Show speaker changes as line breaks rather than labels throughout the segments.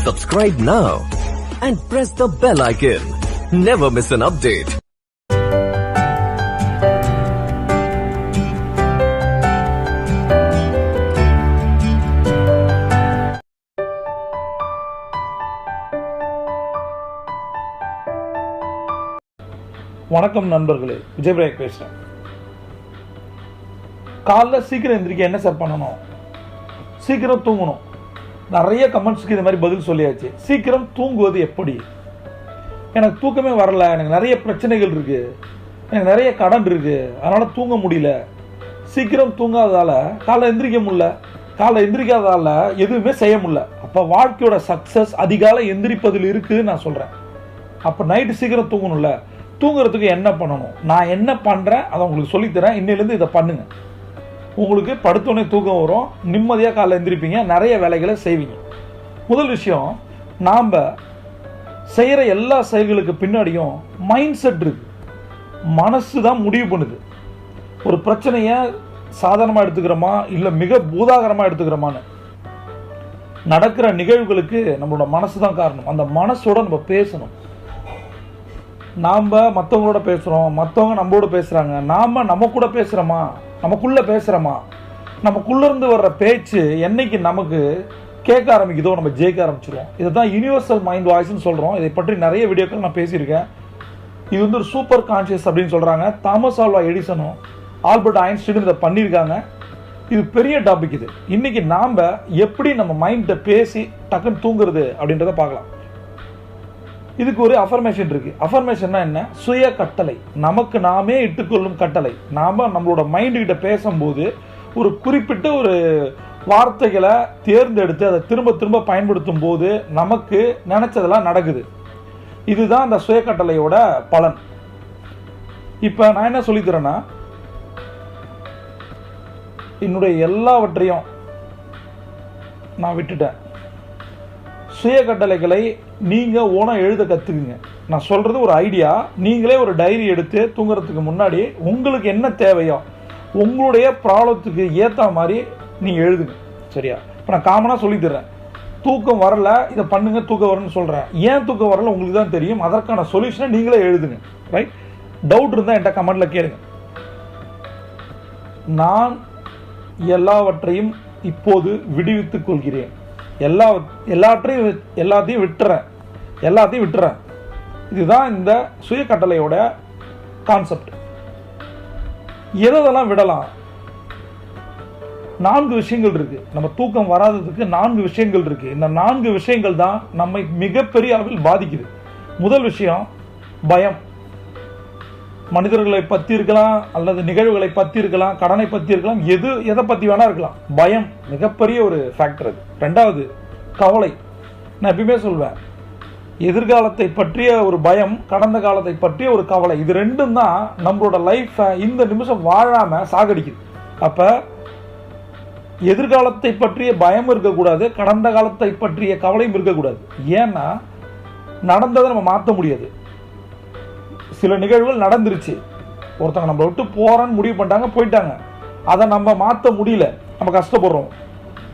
Subscribe now and press the bell icon. Never miss an update.
வணக்கம் நண்பர்களே, விஜயபிரேக் பேசுகிறேன். காலைல சீக்கிரம் எந்திரிக்க என்ன சார் பண்ணணும்? சீக்கிரம் தூங்கணும். நிறைய கமெண்ட்ஸ்க்கு இது மாதிரி பதில் சொல்லியாச்சு. சீக்கிரம் தூங்குவது எப்படி? எனக்கு தூக்கமே வரல, எனக்கு நிறைய பிரச்சனைகள் இருக்குது, எனக்கு நிறைய கடன் இருக்குது, அதனால் தூங்க முடியல. சீக்கிரம் தூங்காததால் காலைல எந்திரிக்க முடியல, காலைல எந்திரிக்காததால் எதுவுமே செய்ய முடியல. அப்போ வாழ்க்கையோட சக்ஸஸ் அதிகாலை எந்திரிப்பதில் இருக்குதுன்னு நான் சொல்கிறேன். அப்போ நைட்டு சீக்கிரம் தூங்கணும்ல, தூங்குறதுக்கு என்ன பண்ணணும்? நான் என்ன பண்ணுறேன் அதை உங்களுக்கு சொல்லித்தரேன். இன்னிலேருந்து இதை பண்ணுங்க. உங்களுக்கு படுத்தோடனே தூக்கம் வரும், நிம்மதியாக காலைல எந்திரிப்பீங்க, நிறைய வேலைகளை செய்வீங்க. முதல் விஷயம், நாம் செய்கிற எல்லா செயல்களுக்கு பின்னாடியும் மைண்ட் செட் இருக்கு. மனசு தான் முடிவு பண்ணுது. ஒரு பிரச்சனையை சாதாரணமாக எடுத்துக்கிறோமா இல்லை மிக பூதாகரமாக எடுத்துக்கிறோமான்னு. நடக்கிற நிகழ்வுகளுக்கு நம்மளோட மனசு தான் காரணம். அந்த மனசோட நம்ம பேசணும். நாம் மற்றவங்களோட பேசுகிறோம், மற்றவங்க நம்மளோட பேசுகிறாங்க, நாம் நம்ம கூட பேசுகிறோமா, நமக்குள்ளே பேசுகிறோமா? நமக்குள்ளேருந்து வர்ற பேச்சு என்னைக்கு நமக்கு கேட்க ஆரம்பிக்குதோ நம்ம ஜெயிக்க ஆரம்பிச்சிடுவோம். இதை தான் யூனிவர்சல் மைண்ட் வாய்ஸ்ன்னு சொல்கிறோம். இதை பற்றி நிறைய வீடியோக்கள் நான் பேசியிருக்கேன். இது வந்து ஒரு சூப்பர் கான்ஷியஸ் அப்படின்னு சொல்கிறாங்க. தாமஸ் ஆல்வா எடிசனும் ஆல்பர்ட் ஐன்ஸ்டீனும் இதை பண்ணியிருக்காங்க. இது பெரிய டாபிக். இது இன்றைக்கி நாம் எப்படி நம்ம மைண்டை பேசி டக்குன்னு தூங்குறது அப்படின்றத பார்க்கலாம். இதுக்கு ஒரு அஃபர்மேஷன் இருக்குது. அஃபர்மேஷன்னா என்ன? சுய கட்டளை, நமக்கு நாமே இட்டுக்கொள்ளும் கட்டளை. நாம் நம்மளோட மைண்டுக்கிட்ட பேசும்போது ஒரு குறிப்பிட்ட ஒரு வார்த்தைகளை தேர்ந்தெடுத்து அதை திரும்ப திரும்ப பயன்படுத்தும் போது நமக்கு நினச்சதெல்லாம் நடக்குது. இதுதான் அந்த சுய கட்டளையோட பலன். இப்போ நான் என்ன சொல்லித்தரேன்னா, என்னுடைய எல்லாவற்றையும் நான் விட்டுட்டேன். சுய கட்டளைகளை நீங்கள் ஓனாக எழுத கற்றுக்குங்க. நான் சொல்கிறது ஒரு ஐடியா. நீங்களே ஒரு டைரி எடுத்து தூங்குறதுக்கு முன்னாடி உங்களுக்கு என்ன தேவையோ உங்களுடைய ப்ராப்ளத்துக்கு ஏற்ற மாதிரி நீங்கள் எழுதுங்க. சரியா? இப்போ நான் காமனாக சொல்லித்தர்றேன். தூக்கம் வரல, இதை பண்ணுங்க, தூக்கம் வரலன்னு சொல்கிறேன். ஏன் தூக்கம் வரல உங்களுக்கு தான் தெரியும். அதற்கான சொல்யூஷனை நீங்களே எழுதுங்க. ரைட்? டவுட் இருந்தால் என்கிட்ட கமெண்ட்டில் கேளுங்க. நான் எல்லாவற்றையும் இப்போது விடுவித்துக் கொள்கிறேன். எல்லாத்தையும் விட்டுறேன். இதுதான் இந்த சுய கட்டளையோட கான்செப்ட். எதெல்லாம் விடலாம்? 4 விஷயங்கள் இருக்கு. நம்ம தூக்கம் வராததுக்கு 4 விஷயங்கள் இருக்கு. இந்த 4 விஷயங்கள் தான் நம்மை மிகப்பெரிய அளவில் பாதிக்குது. முதல் விஷயம் பயம். மனிதர்களை பற்றி இருக்கலாம், அல்லது நிகழ்வுகளை பற்றி இருக்கலாம், கடனை பற்றி இருக்கலாம், எதை பற்றி வேணா இருக்கலாம். பயம் மிகப்பெரிய ஒரு ஃபேக்டர் அது. ரெண்டாவது கவலை. நான் எப்பயுமே சொல்வேன், எதிர்காலத்தை பற்றிய ஒரு பயம், கடந்த காலத்தை பற்றிய ஒரு கவலை. இது ரெண்டும் தான் நம்மளோட லைஃப்பை இந்த நிமிஷம் வாழாமல் சாகடிக்குது. அப்போ எதிர்காலத்தை பற்றிய பயம் இருக்கக்கூடாது, கடந்த காலத்தை பற்றிய கவலையும் இருக்கக்கூடாது. ஏன்னா நடந்ததை நம்ம மாற்ற முடியாது. சில நிகழ்வுகள் நடந்துருச்சு, ஒருத்தவங்க நம்மளை விட்டு போகிறான்னு முடிவு பண்ணிட்டாங்க, போயிட்டாங்க. அதை நம்ம மாற்ற முடியல, நம்ம கஷ்டப்படுறோம்.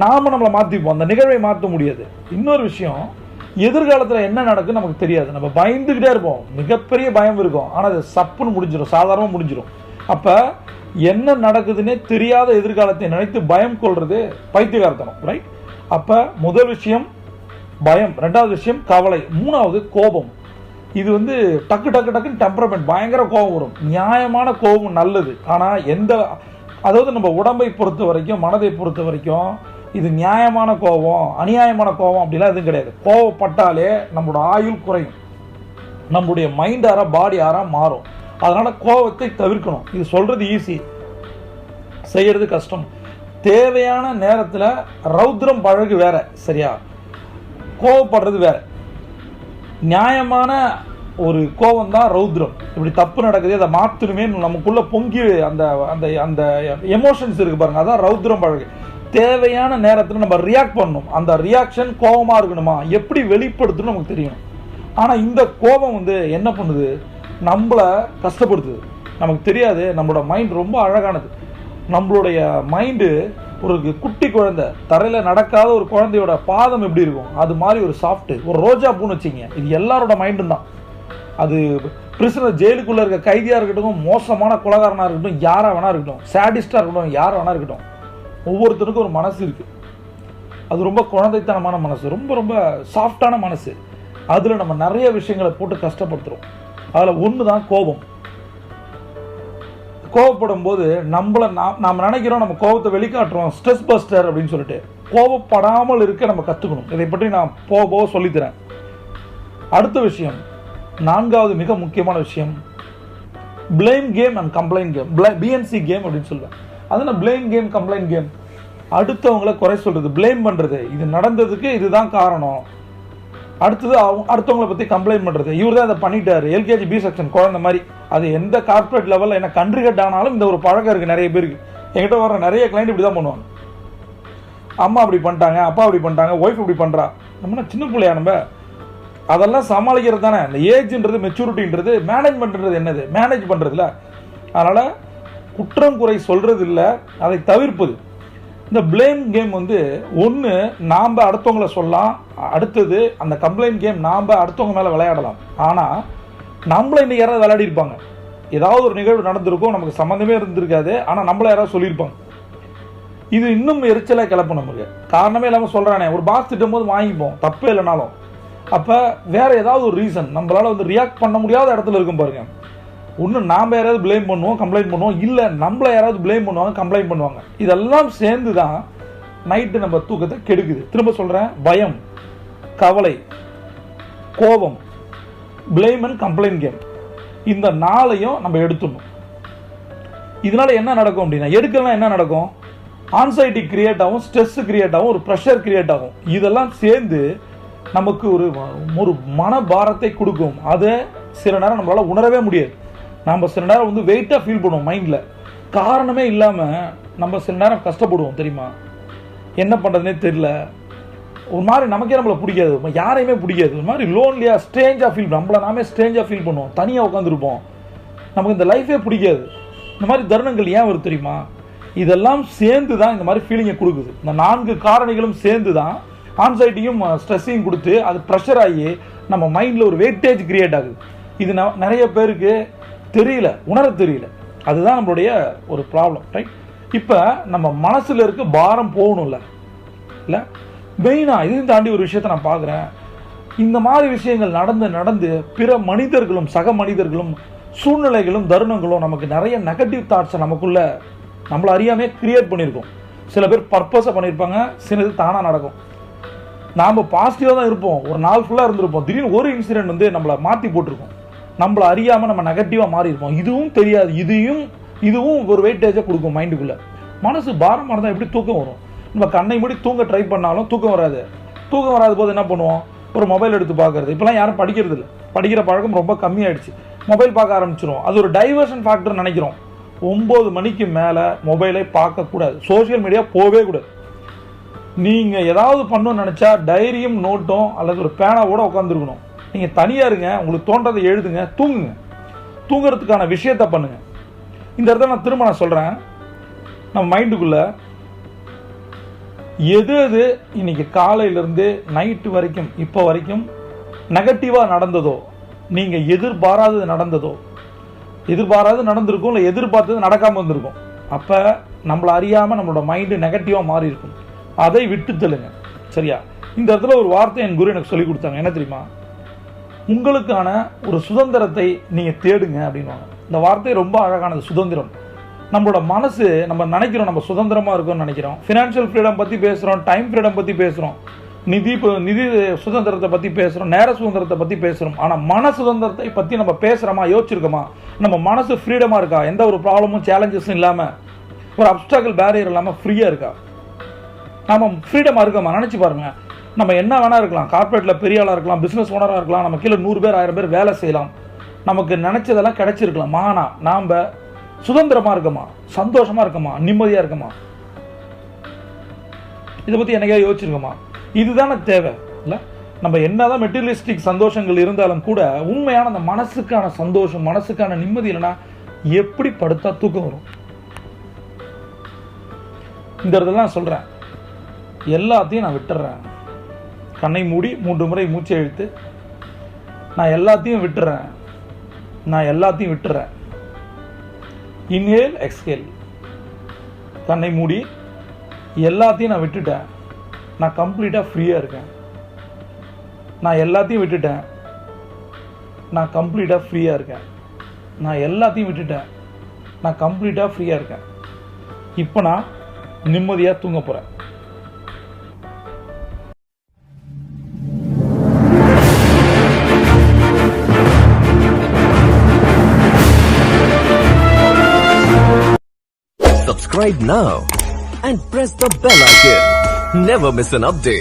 நாம் நம்மளை மாற்றிப்போம், அந்த நிகழ்வை மாற்ற முடியாது. இன்னொரு விஷயம், எதிர்காலத்தில் என்ன நடக்குன்னு நமக்கு தெரியாது. நம்ம பயந்துக்கிட்டே இருப்போம், மிகப்பெரிய பயம் இருக்கும், ஆனால் அது சப்புன்னு முடிஞ்சிடும், சாதாரணமாக முடிஞ்சிடும். அப்போ என்ன நடக்குதுன்னே தெரியாத எதிர்காலத்தை நினைத்து பயம் கொள்வது பைத்தியகாரத்தனம். ரைட்? அப்போ முதல் விஷயம் பயம், ரெண்டாவது விஷயம் கவலை, மூணாவது கோபம். இது வந்து டக்குன்னு டெம்பரமெண்ட், பயங்கர கோபம் வரும். நியாயமான கோபம் நல்லது. ஆனால் அதாவது நம்ம உடம்பை பொறுத்த வரைக்கும், மனதை பொறுத்த வரைக்கும் இது நியாயமான கோபம், அநியாயமான கோபம் அப்படிலாம் எதுவும் கிடையாது. கோபப்பட்டாலே நம்மளோட ஆயுள் குறையும், நம்முடைய மைண்ட் பாடி மாறும். அதனால் கோபத்தை தவிர்க்கணும். இது சொல்கிறது ஈஸி, செய்கிறது கஷ்டம். தேவையான நேரத்தில் ரௌத்ரம் பழகு வேற, சரியா? கோபப்படுறது வேற. நியாயமான ஒரு கோபம் தான் ரௌத்ரம். இப்படி தப்பு நடக்குது, அதை மாற்றணுமே நமக்குள்ள பொங்கி அந்த அந்த அந்த எமோஷன்ஸ் இருக்கு பாருங்க, அதான் ரௌத்ரம் பழகு. தேவையான நேரத்தில் நம்ம ரியாக்ட் பண்ணணும். அந்த ரியாக்ஷன் கோபமாக இருக்கணுமா, எப்படி வெளிப்படுத்தணும் நமக்கு தெரியணும். ஆனால் இந்த கோபம் வந்து என்ன பண்ணுது, நம்மளை கஷ்டப்படுத்துது. நமக்கு தெரியாது. நம்மளோட மைண்ட் ரொம்ப அழகானது. நம்மளுடைய மைண்டு ஒரு குட்டி குழந்தை தரையில் நடக்காத ஒரு குழந்தையோட பாதம் எப்படி இருக்கும், அது மாதிரி ஒரு சாஃப்ட் ஒரு ரோஜா பூன்னு வச்சிங்க. இது எல்லாரோட மைண்டும் தான். அது பிரிசனர் ஜெயிலுக்குள்ளே இருக்க கைதியாக இருக்கட்டும், மோசமான கொலகாரனாக இருக்கட்டும், யாராக வேணா இருக்கட்டும், சேடிஸ்டாக இருக்கட்டும், யாராக வேணா இருக்கட்டும், ஒவ்வொருத்தருக்கும் ஒரு மனசு இருக்குது. அது ரொம்ப குழந்தைத்தனமான மனசு, ரொம்ப ரொம்ப சாஃப்டான மனசு. அதில் நம்ம நிறைய விஷயங்களை போட்டு கஷ்டப்படுத்துகிறோம். அதில் ஒன்று தான் கோபம். கோவப்படும் போது நாம் நினைக்கிறோம் நம்ம கோபத்தை வெளிக்காட்டுறோம், ஸ்ட்ரெஸ் பஸ்டர் அப்படின்னு சொல்லிட்டு. கோபப்படாமல் இருக்க நம்ம கற்றுக்கணும். இதை பற்றி நான் போக சொல்லித்தரேன். அடுத்த விஷயம், 4வது மிக முக்கியமான விஷயம், blame game and complaint game, PNC game அப்படின்னு சொல்லுவேன். அது நான் பிளேம் கேம், கம்ப்ளைண்ட் கேம். அடுத்தவங்களை குறை சொல்றது, பிளேம் பண்றது, இது நடந்ததுக்கு இதுதான் காரணம். அடுத்தது அடுத்தவங்களை பற்றி கம்ப்ளைண்ட் பண்ணுறது, இவர் தான் இதை பண்ணிட்டாரு, எல்கேஜி பி செக்ஷன் குழந்தை மாதிரி. அது எந்த கார்பரேட் லெவலில் என்ன கண்ட்ரி கட் ஆனாலும் இந்த ஒரு பழக்கம் இருக்குது நிறைய பேருக்கு. என்கிட்ட வர நிறைய கிளைண்ட் இப்படி தான் பண்ணுவாங்க. அம்மா அப்படி பண்ணிட்டாங்க, அப்பா அப்படி பண்ணிட்டாங்க, ஒய்ஃப் இப்படி பண்ணுறா. நம்ம சின்ன பிள்ளையா, நம்ம அதெல்லாம் சமாளிக்கிறது தானே. இந்த ஏஜ்ன்றது, மெச்சூரிட்டின்றது, மேனேஜ்மெண்ட்ன்றது என்னது, மேனேஜ் பண்ணுறதுல. அதனால் குற்றம் குறை சொல்கிறது இல்லை, அதை தவிர்ப்பது. இந்த பிளேம் கேம் ஒன்று நாம் அடுத்தவங்களை சொல்லலாம், அடுத்தது அந்த கம்ப்ளைண்ட் கேம் நாம் அடுத்தவங்க மேலே விளையாடலாம். ஆனால் நம்மளை இன்னைக்கு யாராவது விளையாடி இருப்பாங்க, ஏதாவது ஒரு நிகழ்வு நடந்திருக்கும், நமக்கு சம்மந்தமே இருந்திருக்காது, ஆனால் நம்மள யாராவது சொல்லியிருப்பாங்க. இது இன்னும் எரிச்சலாக கிளப்ப நமக்கு காரணமே இல்லாமல் சொல்கிறானே. ஒரு பாஸ் திட்டும் போது வாங்கிப்போம், தப்பே இல்லைனாலும். அப்போ வேற ஏதாவது ஒரு ரீசன் நம்மளால ரியாக்ட் பண்ண முடியாத இடத்துல இருக்கும் பாருங்க. ஒன்று நாம் யாராவது பிளேம் பண்ணுவோம், கம்ப்ளைண்ட் பண்ணுவோம், இல்லை நம்மளை யாராவது பிளேம் பண்ணுவாங்க, கம்ப்ளைண்ட் பண்ணுவாங்க. இதெல்லாம் சேர்ந்து தான் நைட்டு நம்ம தூக்கத்தை கெடுக்குது. திரும்ப சொல்கிறேன், பயம், கவலை, கோபம், பிளேம் அண்ட் கம்ப்ளைண்ட் கேம், இந்த 4ஐயும் நம்ம எடுத்துடணும். இதனால என்ன நடக்கும் அப்படின்னா, எடுக்கலாம் என்ன நடக்கும், ஆன்சைட்டி கிரியேட் ஆகும், ஸ்ட்ரெஸ் கிரியேட் ஆகும், ஒரு ப்ரெஷர் கிரியேட் ஆகும். இதெல்லாம் சேர்ந்து நமக்கு ஒரு மனபாரத்தை கொடுக்கும். அதை சில நேரம் நம்மளால உணரவே முடியாது. நம்ம சில நேரம் வெயிட்டாக ஃபீல் பண்ணுவோம் மைண்டில். காரணமே இல்லாமல் நம்ம சில நேரம் கஷ்டப்படுவோம் தெரியுமா, என்ன பண்ணுறதுனே தெரியல. ஒரு மாதிரி நமக்கே நம்மளை பிடிக்காது, யாரையுமே பிடிக்காது. ஒரு மாதிரி லோன்லியாக ஸ்ட்ரேஞ்சாக ஃபீல் பண்ணுவோம், நம்மளை நாமே ஸ்ட்ரேஞ்சாக ஃபீல் பண்ணுவோம், தனியாக உட்காந்துருப்போம், நமக்கு இந்த லைஃபே பிடிக்காது. இந்த மாதிரி தருணங்கள் ஏன் வருது தெரியுமா, இதெல்லாம் சேர்ந்து தான் இந்த மாதிரி ஃபீலிங்கை கொடுக்குது. இந்த 4 காரணிகளும் சேர்ந்து தான் ஆன்சைட்டியும் ஸ்ட்ரெஸ்ஸையும் கொடுத்து அது ப்ரெஷர் ஆகி நம்ம மைண்டில் ஒரு வெயிட்டேஜ் கிரியேட் ஆகுது. இது நிறைய பேருக்கு தெரியல, உணர தெரியல. அதுதான் நம்மளுடைய ஒரு ப்ராப்ளம், ரைட்? இப்போ நம்ம மனசில் இருக்க பாரம் போகணும்ல, இல்லை மெயினாக இதையும் தாண்டி ஒரு விஷயத்தை நான் பார்க்குறேன். இந்த மாதிரி விஷயங்கள் நடந்து பிற மனிதர்களும் சக மனிதர்களும் சூழ்நிலைகளும் தருணங்களும் நமக்கு நிறைய நெகட்டிவ் தாட்ஸை நமக்குள்ள நம்மளை அறியாமே கிரியேட் பண்ணியிருக்கோம். சில பேர் பர்பஸாக பண்ணியிருப்பாங்க, சிலது தானாக நடக்கும். நாம் பாசிட்டிவாக தான் இருப்போம், ஒரு நாள் ஃபுல்லாக இருந்திருப்போம், திடீர்னு ஒரு இன்சிடென்ட் நம்மளை மாற்றி போட்டிருக்கோம், நம்மளை அறியாமல் நம்ம நெகட்டிவாக மாறி இருப்போம். இதுவும் தெரியாது, இதுவும் ஒரு வெயிட்டேஜை கொடுக்கும் மைண்டுக்குள்ளே. மனசு பாரமாக இருந்தால் எப்படி தூக்கம் வரும்? நம்ம கண்ணை மூடி தூங்க ட்ரை பண்ணாலும் தூக்கம் வராது. தூக்கம் வராத போது என்ன பண்ணுவோம், ஒரு மொபைல் எடுத்து பார்க்கறது. இப்போலாம் யாரும் படிக்கிறது இல்லை, படிக்கிற பழக்கம் ரொம்ப கம்மியாயிடுச்சு. மொபைல் பார்க்க ஆரம்பிச்சிடும், அது ஒரு டைவர்ஷன் ஃபேக்டர் நினைக்கிறோம். 9 மணிக்கு மேலே மொபைலை பார்க்கக்கூடாது, சோசியல் மீடியா போகவே கூடாது. நீங்கள் ஏதாவது பண்ணணும்னு நினச்சா டைரியும் நோட்டும் அல்லது ஒரு பேனாவோட உட்காந்துருக்கணும். நீங்கள் தனியாக இருங்க, உங்களுக்கு தோன்றதை எழுதுங்க, தூங்குங்க, தூங்குறதுக்கான விஷயத்த பண்ணுங்க. இந்த இடத்துல நான் திரும்ப சொல்கிறேன், நம்ம மைண்டுக்குள்ளே எது இன்னைக்கு காலையிலேருந்து நைட்டு வரைக்கும் இப்போ வரைக்கும் நெகட்டிவாக நடந்ததோ, நீங்கள் எதிர்பாராதது நடந்ததோ, எதிர்பாராது நடந்திருக்கும், இல்லை எதிர்பார்த்தது நடக்காமல் வந்திருக்கும். அப்போ நம்மளை அறியாமல் நம்மளோட மைண்டு நெகட்டிவாக மாறி இருக்கும். அதை விட்டு தெளுங்க, சரியா? இந்த இடத்துல ஒரு வார்த்தை என் குரு எனக்கு சொல்லி கொடுத்தாங்க. என்ன தெரியுமா, உங்களுக்கான ஒரு சுதந்திரத்தை நீங்கள் தேடுங்க அப்படின்வாங்க. இந்த வார்த்தை ரொம்ப அழகானது, சுதந்திரம். நம்மளோட மனசு, நம்ம நினைக்கிறோம் நம்ம சுதந்திரமாக இருக்கோம்னு நினைக்கிறோம், ஃபினான்ஷியல் ஃப்ரீடம் பற்றி பேசுகிறோம், டைம் ஃப்ரீடம் பற்றி பேசுகிறோம், நிதி சுதந்திரத்தை பற்றி பேசுகிறோம், நேர சுதந்திரத்தை பற்றி பேசுகிறோம். ஆனால் மன சுதந்திரத்தை பற்றி நம்ம பேசுகிறோமா, யோசிச்சிருக்கோமா? நம்ம மனசு ஃப்ரீடமாக இருக்கா, எந்த ஒரு ப்ராப்ளமும் சேலஞ்சஸும் இல்லாமல், ஒரு அப்டாக்கிள் பேரியர் இல்லாமல் ஃப்ரீயாக இருக்கா? நம்ம ஃப்ரீடமாக இருக்கோமா? நினச்சி பாருங்கள். நம்ம என்ன வேணா இருக்கலாம், கார்பரேட்டில் பெரிய ஆளாக இருக்கலாம், பிஸ்னஸ் ஓனராக இருக்கலாம், நம்ம கீழே 100 பேர் 1000 பேர் வேலை செய்யலாம், நமக்கு நினச்சதெல்லாம் கிடைச்சிருக்கலாம். ஆனால் நாம் சுதந்திரமாக இருக்கோமா, சந்தோஷமாக இருக்கோமா, நிம்மதியாக இருக்கோமா? இதை பற்றி என்னைக்கா யோசிச்சிருக்கோமா? இதுதானே தேவை இல்லை? நம்ம என்னதான் மெட்டீரியலிஸ்டிக் சந்தோஷங்கள் இருந்தாலும் கூட உண்மையான அந்த மனசுக்கான சந்தோஷம், மனசுக்கான நிம்மதி இல்லைன்னா எப்படி படுத்தா தூக்கம் வரும்? இந்த இடத்துல நான் சொல்கிறேன், எல்லாத்தையும் நான் விட்டுறேன். கண்ணை மூடி 3 முறை மூச்சை இழுத்து நான் எல்லாத்தையும் விட்டுறேன், நான் எல்லாத்தையும் விட்டுறேன். Inhale exhale. கண்ணை மூடி எல்லாத்தையும் நான் விட்டுட்டேன், நான் கம்ப்ளீட்டாக ஃப்ரீயாக இருக்கேன். நான் எல்லாத்தையும் விட்டுட்டேன், நான் கம்ப்ளீட்டாக ஃப்ரீயாக இருக்கேன். நான் எல்லாத்தையும் விட்டுட்டேன், நான் கம்ப்ளீட்டாக ஃப்ரீயாக இருக்கேன். இப்போ நான் நிம்மதியாக தூங்க போகிறேன்.
Subscribe now and press the bell icon. Never miss an update.